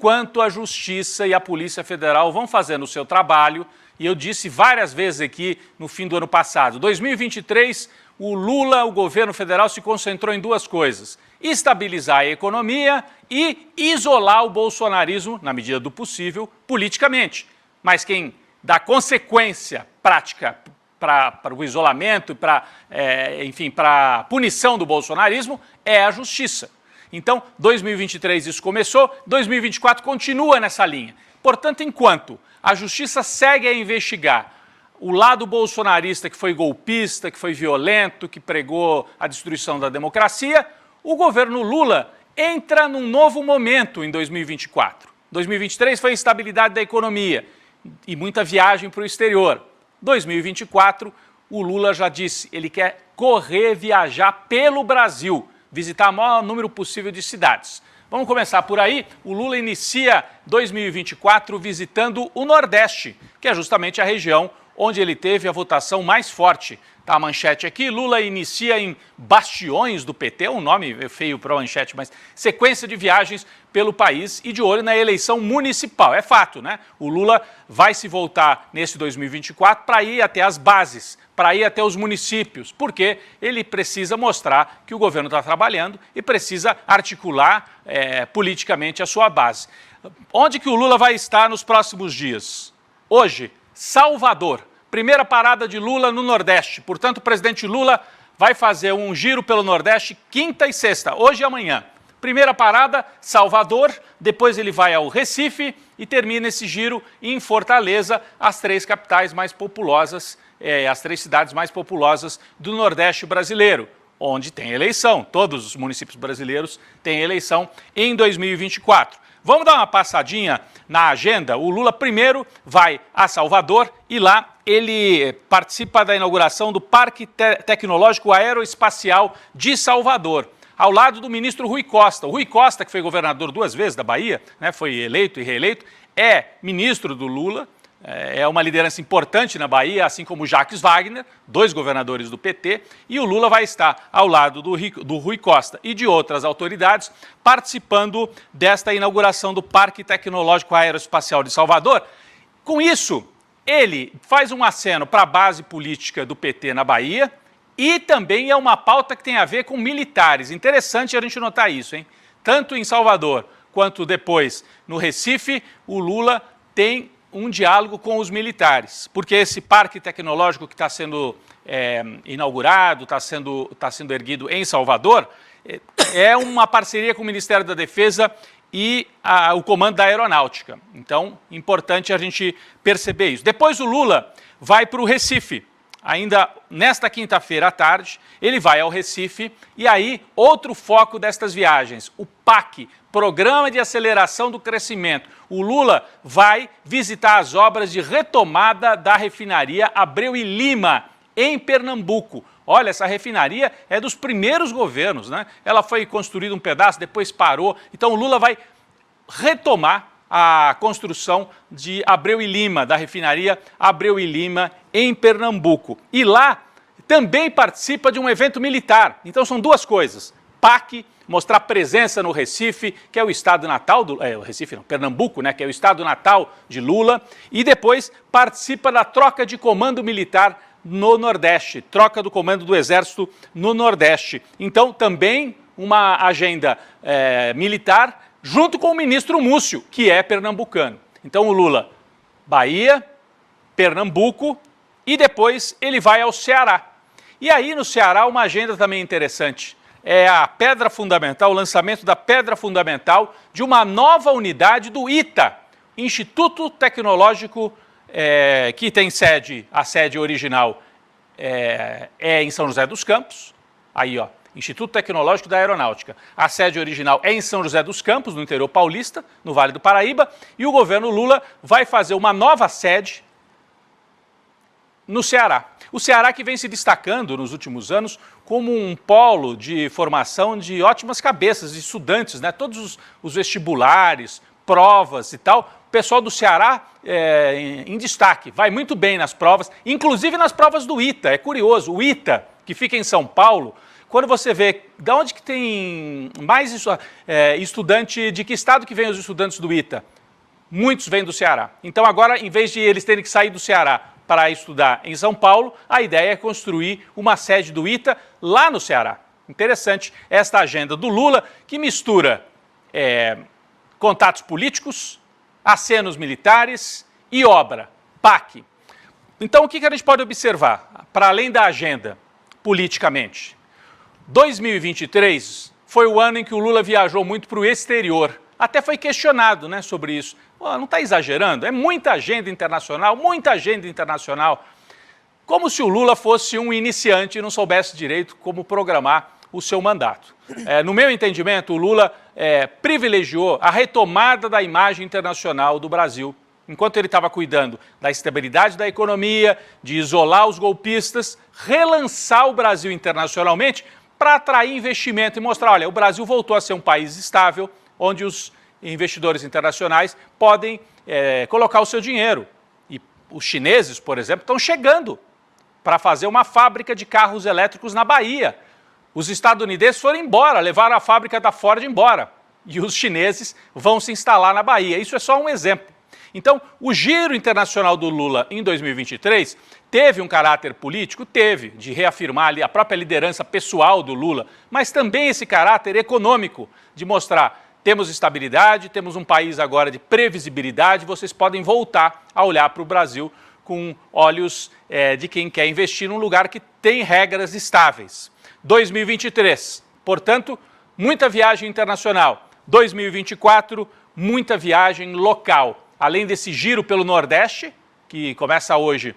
enquanto a Justiça e a Polícia Federal vão fazendo o seu trabalho. E eu disse várias vezes aqui no fim do ano passado, 2023, o Lula, o governo federal, se concentrou em duas coisas: estabilizar a economia e isolar o bolsonarismo, na medida do possível, politicamente. Mas quem dá consequência prática para o isolamento e para a punição do bolsonarismo é a Justiça. Então, 2023 isso começou, 2024 continua nessa linha. Portanto, enquanto a Justiça segue a investigar o lado bolsonarista que foi golpista, que foi violento, que pregou a destruição da democracia, o governo Lula entra num novo momento em 2024. 2023 foi a estabilidade da economia e muita viagem para o exterior. 2024, o Lula já disse, ele quer correr, viajar pelo Brasil, visitar o maior número possível de cidades. Vamos começar por aí. O Lula inicia 2024 visitando o Nordeste, que é justamente a região onde ele teve a votação mais forte. Está a manchete aqui, Lula inicia em Bastiões do PT, um nome feio para a manchete, mas sequência de viagens pelo país e de olho na eleição municipal. É fato, né? O Lula vai se voltar nesse 2024 para ir até as bases, para ir até os municípios, porque ele precisa mostrar que o governo está trabalhando e precisa articular politicamente a sua base. Onde que o Lula vai estar nos próximos dias? Hoje, Salvador. Primeira parada de Lula no Nordeste. Portanto, o presidente Lula vai fazer um giro pelo Nordeste quinta e sexta, hoje e amanhã. Primeira parada, Salvador, depois ele vai ao Recife e termina esse giro em Fortaleza, as três capitais mais populosas, as três cidades mais populosas do Nordeste brasileiro, onde tem eleição. Todos os municípios brasileiros têm eleição em 2024. Vamos dar uma passadinha na agenda. O Lula primeiro vai a Salvador e lá ele participa da inauguração do Parque Tecnológico Aeroespacial de Salvador, ao lado do ministro Rui Costa. O Rui Costa, que foi governador duas vezes da Bahia, né, foi eleito e reeleito, é ministro do Lula, é uma liderança importante na Bahia, assim como Jacques Wagner, dois governadores do PT, e o Lula vai estar ao lado do Rui Costa e de outras autoridades participando desta inauguração do Parque Tecnológico Aeroespacial de Salvador. Com isso, ele faz um aceno para a base política do PT na Bahia e também é uma pauta que tem a ver com militares. Interessante a gente notar isso, hein? Tanto em Salvador quanto depois no Recife, o Lula tem um diálogo com os militares, porque esse parque tecnológico que está sendo inaugurado, está sendo erguido em Salvador, é uma parceria com o Ministério da Defesa e o Comando da Aeronáutica. Então, importante a gente perceber isso. Depois o Lula vai para o Recife. Ainda nesta quinta-feira à tarde, ele vai ao Recife e aí outro foco destas viagens, o PAC, Programa de Aceleração do Crescimento. O Lula vai visitar as obras de retomada da refinaria Abreu e Lima, em Pernambuco. Olha, essa refinaria é dos primeiros governos, né? Ela foi construída um pedaço, depois parou. Então o Lula vai retomar a construção de Abreu e Lima, da refinaria Abreu e Lima, em Pernambuco. E lá também participa de um evento militar. Então são duas coisas: PAC, mostrar presença no Recife, que é o estado natal do... Pernambuco, né, que é o estado natal de Lula, e depois participa da troca de comando militar no Nordeste, troca do comando do Exército no Nordeste. Então também uma agenda militar, junto com o ministro Múcio, que é pernambucano. Então o Lula, Bahia, Pernambuco e depois ele vai ao Ceará. E aí no Ceará uma agenda também interessante. É a pedra fundamental, o lançamento da pedra fundamental de uma nova unidade do ITA, Instituto Tecnológico, que tem a sede original em São José dos Campos, aí ó, Instituto Tecnológico da Aeronáutica. A sede original é em São José dos Campos, no interior paulista, no Vale do Paraíba, e o governo Lula vai fazer uma nova sede no Ceará. O Ceará que vem se destacando nos últimos anos como um polo de formação de ótimas cabeças, de estudantes, né? Todos os vestibulares, provas e tal. O pessoal do Ceará em destaque, vai muito bem nas provas, inclusive nas provas do ITA. É curioso, o ITA, que fica em São Paulo, quando você vê de onde que tem mais estudante, de que estado que vem os estudantes do ITA? Muitos vêm do Ceará. Então agora, em vez de eles terem que sair do Ceará para estudar em São Paulo, a ideia é construir uma sede do ITA lá no Ceará. Interessante esta agenda do Lula, que mistura contatos políticos, acenos militares e obra, PAC. Então, o que a gente pode observar, para além da agenda, politicamente? 2023 foi o ano em que o Lula viajou muito para o exterior. Até foi questionado, né, sobre isso. Não está exagerando? É muita agenda internacional, muita agenda internacional. Como se o Lula fosse um iniciante e não soubesse direito como programar o seu mandato. No meu entendimento, o Lula privilegiou a retomada da imagem internacional do Brasil. Enquanto ele estava cuidando da estabilidade da economia, de isolar os golpistas, relançar o Brasil internacionalmente para atrair investimento e mostrar, olha, o Brasil voltou a ser um país estável, onde os investidores internacionais podem colocar o seu dinheiro. E os chineses, por exemplo, estão chegando para fazer uma fábrica de carros elétricos na Bahia. Os estadunidenses foram embora, levaram a fábrica da Ford embora. E os chineses vão se instalar na Bahia. Isso é só um exemplo. Então, o giro internacional do Lula em 2023 teve um caráter político? Teve, de reafirmar ali a própria liderança pessoal do Lula, mas também esse caráter econômico, de mostrar temos estabilidade, temos um país agora de previsibilidade, vocês podem voltar a olhar para o Brasil com olhos de quem quer investir num lugar que tem regras estáveis. 2023, portanto, muita viagem internacional. 2024, muita viagem local. Além desse giro pelo Nordeste, que começa hoje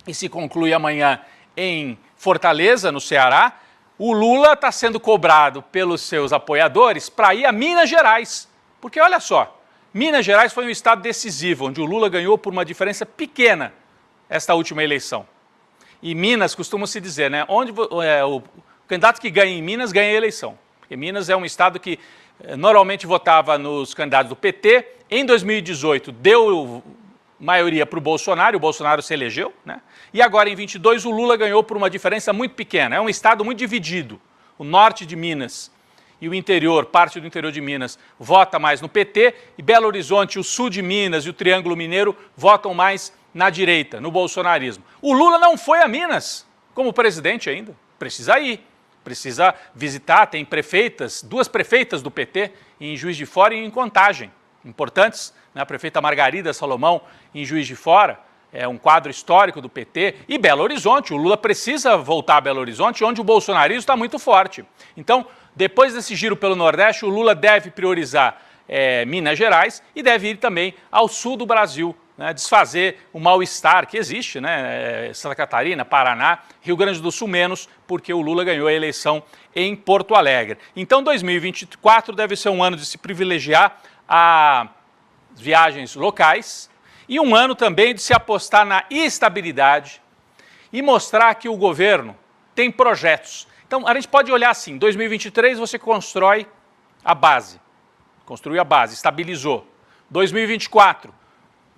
e se conclui amanhã em Fortaleza, no Ceará, o Lula está sendo cobrado pelos seus apoiadores para ir a Minas Gerais. Porque, olha só, Minas Gerais foi um estado decisivo, onde o Lula ganhou por uma diferença pequena esta última eleição. E Minas, costuma se dizer, né, onde o candidato que ganha em Minas ganha a eleição. Porque Minas é um estado que normalmente votava nos candidatos do PT. Em 2018, deu maioria para o Bolsonaro se elegeu, né? E agora, em 22, o Lula ganhou por uma diferença muito pequena. É um estado muito dividido. O norte de Minas e o interior, parte do interior de Minas, vota mais no PT, e Belo Horizonte, o sul de Minas e o Triângulo Mineiro votam mais na direita, no bolsonarismo. O Lula não foi a Minas como presidente ainda. Precisa ir. Precisa visitar, tem prefeitas, 2 prefeitas do PT, em Juiz de Fora e em Contagem, importantes, né? A prefeita Margarida Salomão, em Juiz de Fora, é um quadro histórico do PT, e Belo Horizonte, o Lula precisa voltar a Belo Horizonte, onde o bolsonarismo está muito forte. Então, depois desse giro pelo Nordeste, o Lula deve priorizar Minas Gerais e deve ir também ao sul do Brasil, né, desfazer o mal-estar que existe, né, Santa Catarina, Paraná, Rio Grande do Sul menos, porque o Lula ganhou a eleição em Porto Alegre. Então, 2024 deve ser um ano de se privilegiar a viagens locais e um ano também de se apostar na estabilidade e mostrar que o governo tem projetos. Então, a gente pode olhar assim, 2023 você constrói a base, construiu a base, estabilizou. 2024,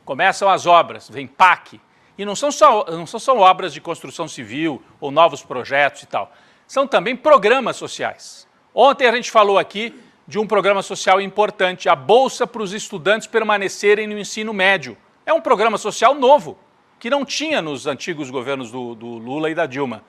começam as obras, vem PAC, e não são só obras de construção civil ou novos projetos e tal, são também programas sociais. Ontem a gente falou aqui de um programa social importante, a Bolsa para os estudantes permanecerem no ensino médio. É um programa social novo, que não tinha nos antigos governos do Lula e da Dilma.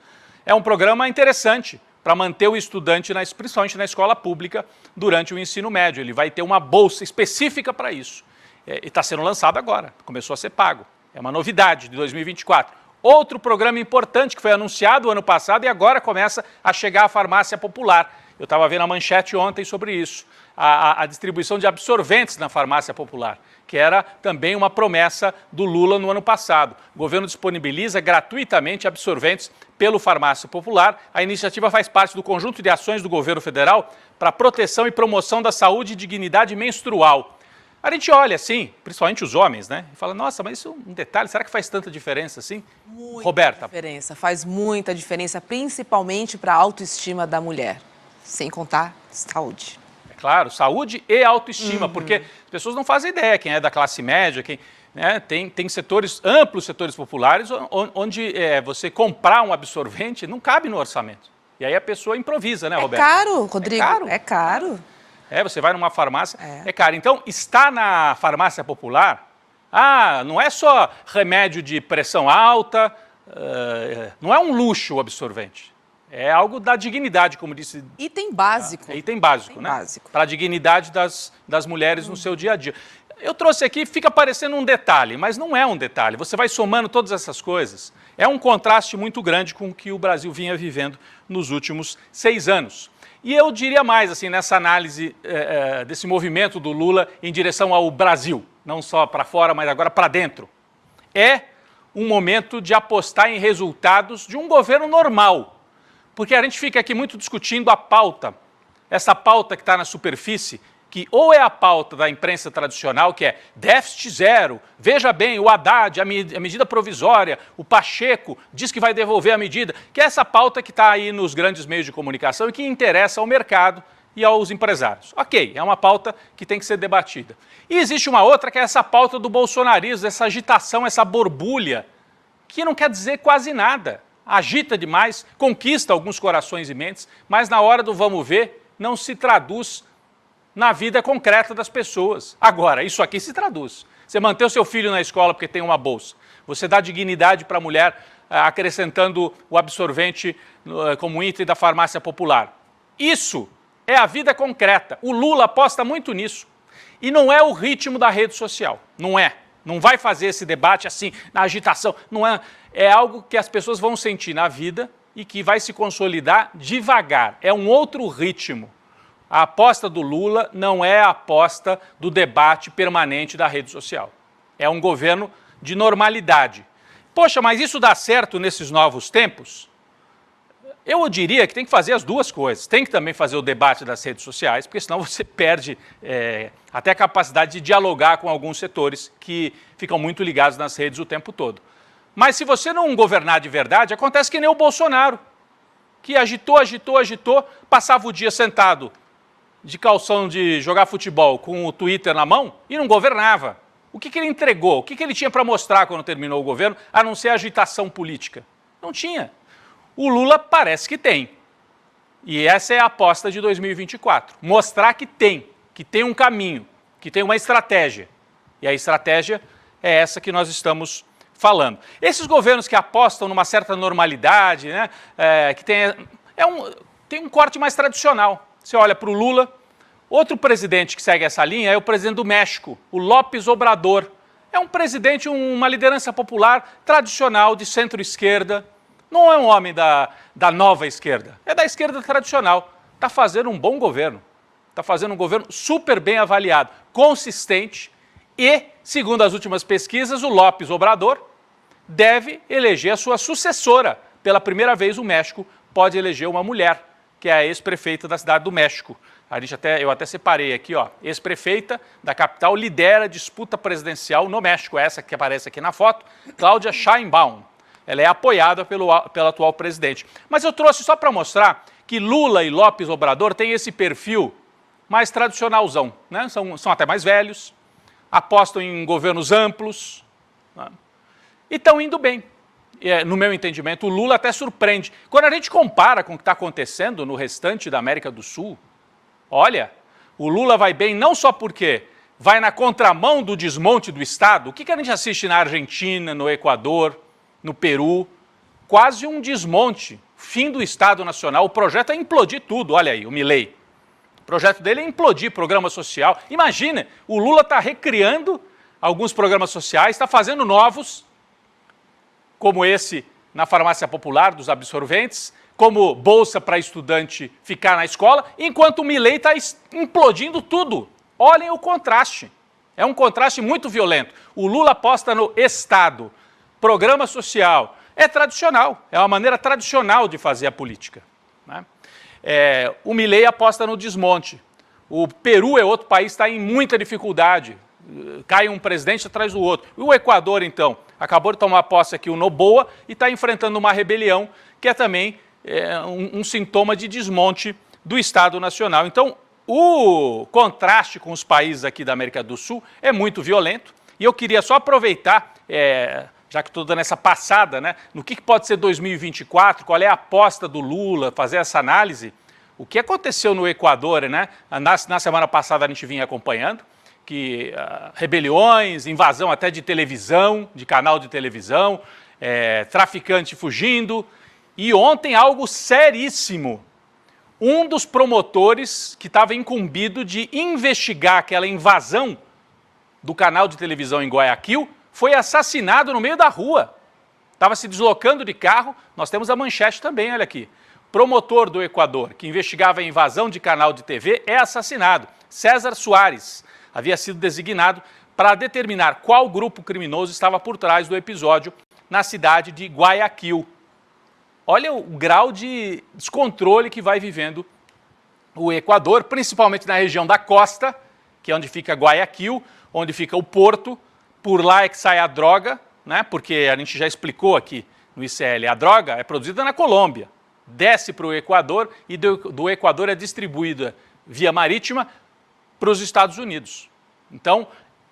É um programa interessante para manter o estudante, principalmente na escola pública, durante o ensino médio. Ele vai ter uma bolsa específica para isso. E está sendo lançado agora, começou a ser pago. É uma novidade de 2024. Outro programa importante que foi anunciado ano passado e agora começa a chegar à farmácia popular. Eu estava vendo a manchete ontem sobre isso, a distribuição de absorventes na farmácia popular, que era também uma promessa do Lula no ano passado. O governo disponibiliza gratuitamente absorventes pelo Farmácia Popular. A iniciativa faz parte do conjunto de ações do governo federal para proteção e promoção da saúde e dignidade menstrual. A gente olha assim, principalmente os homens, né? E fala, nossa, mas isso é um detalhe, será que faz tanta diferença assim? Muita Roberta. diferença, faz muita diferença, principalmente para a autoestima da mulher, sem contar saúde. É claro, saúde e autoestima, porque as pessoas não fazem ideia, quem é da classe média, quem, né, tem setores, amplos setores populares, onde você comprar um absorvente não cabe no orçamento. E aí a pessoa improvisa, né, É Roberto? caro, Rodrigo. É caro. É caro. Você vai numa farmácia, É. é caro. Então, está na farmácia popular, não é só remédio de pressão alta, não é um luxo o absorvente. É algo da dignidade, como disse. Item básico. É item básico, Item né? básico. Para a dignidade das mulheres no seu dia a dia. Eu trouxe aqui, fica parecendo um detalhe, mas não é um detalhe. Você vai somando todas essas coisas. É um contraste muito grande com o que o Brasil vinha vivendo nos últimos 6 anos. E eu diria mais, assim, nessa análise desse movimento do Lula em direção ao Brasil, não só para fora, mas agora para dentro. É um momento de apostar em resultados de um governo normal. Porque a gente fica aqui muito discutindo a pauta, essa pauta que está na superfície, que ou é a pauta da imprensa tradicional, que é déficit zero, veja bem, o Haddad, a medida provisória, o Pacheco diz que vai devolver a medida, que é essa pauta que está aí nos grandes meios de comunicação e que interessa ao mercado e aos empresários. Ok, é uma pauta que tem que ser debatida. E existe uma outra que é essa pauta do bolsonarismo, essa agitação, essa borbulha, que não quer dizer quase nada. Agita demais, conquista alguns corações e mentes, mas na hora do vamos ver, não se traduz na vida concreta das pessoas. Agora, isso aqui se traduz. Você manter o seu filho na escola porque tem uma bolsa. Você dá dignidade para a mulher, acrescentando o absorvente como item da farmácia popular. Isso é a vida concreta. O Lula aposta muito nisso. E não é o ritmo da rede social. Não é. Não vai fazer esse debate assim, na agitação. Não é. É algo que as pessoas vão sentir na vida e que vai se consolidar devagar. É um outro ritmo. A aposta do Lula não é a aposta do debate permanente da rede social. É um governo de normalidade. Poxa, mas isso dá certo nesses novos tempos? Eu diria que tem que fazer as duas coisas. Tem que também fazer o debate das redes sociais, porque senão você perde até a capacidade de dialogar com alguns setores que ficam muito ligados nas redes o tempo todo. Mas se você não governar de verdade, acontece que nem o Bolsonaro, que agitou, passava o dia sentado de calção de jogar futebol com o Twitter na mão e não governava. O que ele entregou? O que ele tinha para mostrar quando terminou o governo, a não ser agitação política? Não tinha. O Lula parece que tem. E essa é a aposta de 2024. Mostrar que tem um caminho, que tem uma estratégia. E a estratégia é essa que nós estamos falando. Esses governos que apostam numa certa normalidade, né, que tem um corte mais tradicional. Você olha para o Lula, outro presidente que segue essa linha é o presidente do México, o López Obrador. É um presidente, uma liderança popular tradicional de centro-esquerda. Não é um homem da nova esquerda, é da esquerda tradicional. Está fazendo um bom governo. Está fazendo um governo super bem avaliado, consistente e, segundo as últimas pesquisas, o López Obrador deve eleger a sua sucessora. Pela primeira vez, o México pode eleger uma mulher, que é a ex-prefeita da cidade do México. Eu até separei aqui, ó, ex-prefeita da capital lidera a disputa presidencial no México, essa que aparece aqui na foto, Cláudia Sheinbaum. Ela é apoiada pelo atual presidente. Mas eu trouxe só para mostrar que Lula e López Obrador têm esse perfil mais tradicionalzão, né? São até mais velhos, apostam em governos amplos, né? E estão indo bem. No meu entendimento, o Lula até surpreende. Quando a gente compara com o que está acontecendo no restante da América do Sul, olha, o Lula vai bem não só porque vai na contramão do desmonte do Estado. O que a gente assiste na Argentina, no Equador, no Peru? Quase um desmonte, fim do Estado Nacional. O projeto é implodir tudo, olha aí, o Milei. O projeto dele é implodir programa social. Imagina, o Lula está recriando alguns programas sociais, está fazendo novos, como esse na farmácia popular dos absorventes, como bolsa para estudante ficar na escola, enquanto o Milei está implodindo tudo. Olhem o contraste. É um contraste muito violento. O Lula aposta no Estado, programa social. É tradicional, é uma maneira tradicional de fazer a política, né? O Milei aposta no desmonte. O Peru é outro país que está em muita dificuldade. Cai um presidente atrás do outro. E o Equador, então, acabou de tomar posse aqui o Noboa e está enfrentando uma rebelião que é também um sintoma de desmonte do Estado Nacional. Então, o contraste com os países aqui da América do Sul é muito violento. E eu queria só aproveitar, já que estou dando essa passada, né, no que pode ser 2024, qual é a aposta do Lula, fazer essa análise, o que aconteceu no Equador, né? Na semana passada a gente vinha acompanhando, que rebeliões, invasão até de televisão, de canal de televisão, traficante fugindo, e ontem algo seríssimo. Um dos promotores que estava incumbido de investigar aquela invasão do canal de televisão em Guayaquil foi assassinado no meio da rua. Estava se deslocando de carro, nós temos a manchete também, olha aqui. Promotor do Equador, que investigava a invasão de canal de TV, é assassinado. César Soares havia sido designado para determinar qual grupo criminoso estava por trás do episódio na cidade de Guayaquil. Olha o grau de descontrole que vai vivendo o Equador, principalmente na região da costa, que é onde fica Guayaquil, onde fica o porto. Por lá é que sai a droga, né? Porque a gente já explicou aqui no ICL, a droga é produzida na Colômbia, desce para o Equador e do Equador é distribuída via marítima para os Estados Unidos. Então,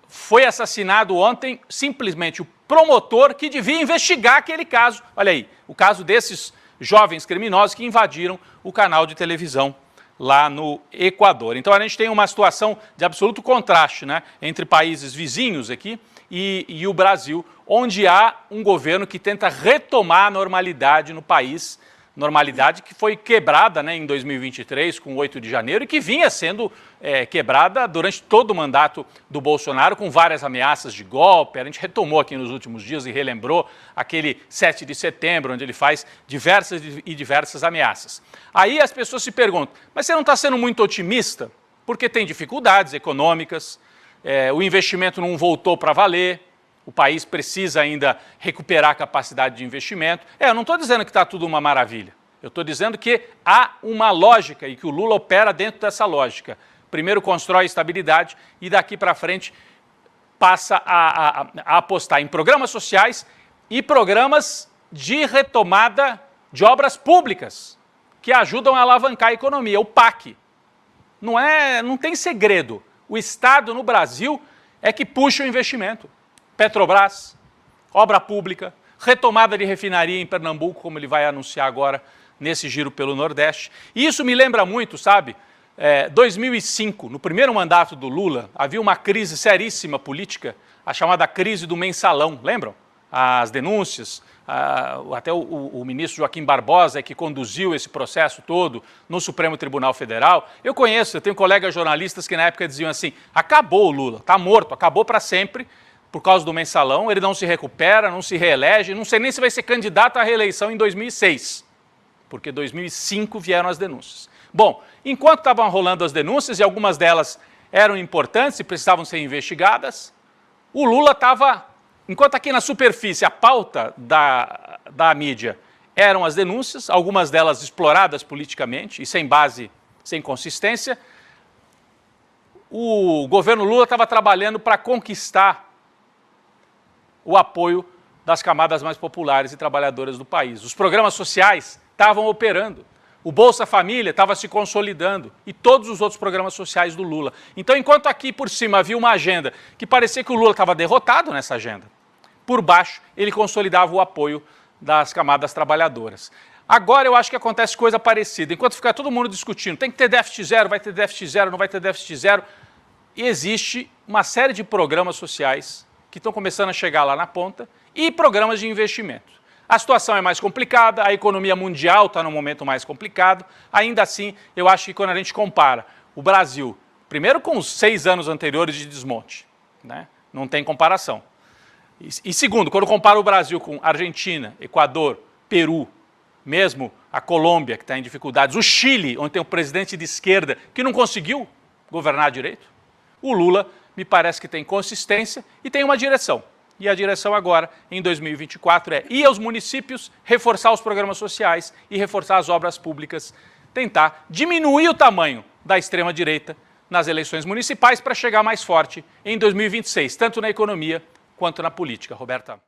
foi assassinado ontem simplesmente o promotor que devia investigar aquele caso. Olha aí, o caso desses jovens criminosos que invadiram o canal de televisão lá no Equador. Então, a gente tem uma situação de absoluto contraste, né, entre países vizinhos aqui e o Brasil, onde há um governo que tenta retomar a normalidade no país, normalidade que foi quebrada, né, em 2023, com o 8 de janeiro, e que vinha sendo quebrada durante todo o mandato do Bolsonaro, com várias ameaças de golpe. A gente retomou aqui nos últimos dias e relembrou aquele 7 de setembro, onde ele faz diversas ameaças. Aí as pessoas se perguntam, mas você não está sendo muito otimista? Porque tem dificuldades econômicas, o investimento não voltou para valer, o país precisa ainda recuperar a capacidade de investimento. Eu não estou dizendo que está tudo uma maravilha. Eu estou dizendo que há uma lógica e que o Lula opera dentro dessa lógica. Primeiro constrói estabilidade e daqui para frente passa a apostar em programas sociais e programas de retomada de obras públicas que ajudam a alavancar a economia, o PAC. Não tem segredo. O Estado no Brasil é que puxa o investimento. Petrobras, obra pública, retomada de refinaria em Pernambuco, como ele vai anunciar agora nesse giro pelo Nordeste. E isso me lembra muito, sabe, 2005, no primeiro mandato do Lula, havia uma crise seríssima política, a chamada crise do mensalão, lembram? As denúncias, até o ministro Joaquim Barbosa que conduziu esse processo todo no Supremo Tribunal Federal. Eu tenho colegas jornalistas que na época diziam assim, acabou o Lula, está morto, acabou para sempre, por causa do mensalão, ele não se recupera, não se reelege, não sei nem se vai ser candidato à reeleição em 2006, porque em 2005 vieram as denúncias. Bom, enquanto estavam rolando as denúncias, e algumas delas eram importantes e precisavam ser investigadas, o Lula estava, enquanto aqui na superfície a pauta da mídia eram as denúncias, algumas delas exploradas politicamente e sem base, sem consistência, o governo Lula estava trabalhando para conquistar o apoio das camadas mais populares e trabalhadoras do país. Os programas sociais estavam operando, o Bolsa Família estava se consolidando e todos os outros programas sociais do Lula. Então, enquanto aqui por cima havia uma agenda que parecia que o Lula estava derrotado nessa agenda, por baixo ele consolidava o apoio das camadas trabalhadoras. Agora eu acho que acontece coisa parecida. Enquanto fica todo mundo discutindo, tem que ter déficit zero, vai ter déficit zero, não vai ter déficit zero, e existe uma série de programas sociais que estão começando a chegar lá na ponta, e programas de investimento. A situação é mais complicada, a economia mundial está num momento mais complicado, ainda assim, eu acho que quando a gente compara o Brasil, primeiro com os 6 anos anteriores de desmonte, né, não tem comparação. E segundo, quando compara o Brasil com Argentina, Equador, Peru, mesmo a Colômbia, que está em dificuldades, o Chile, onde tem um presidente de esquerda que não conseguiu governar direito, o Lula me parece que tem consistência e tem uma direção. E a direção agora, em 2024, é ir aos municípios, reforçar os programas sociais e reforçar as obras públicas, tentar diminuir o tamanho da extrema-direita nas eleições municipais para chegar mais forte em 2026, tanto na economia quanto na política. Roberta.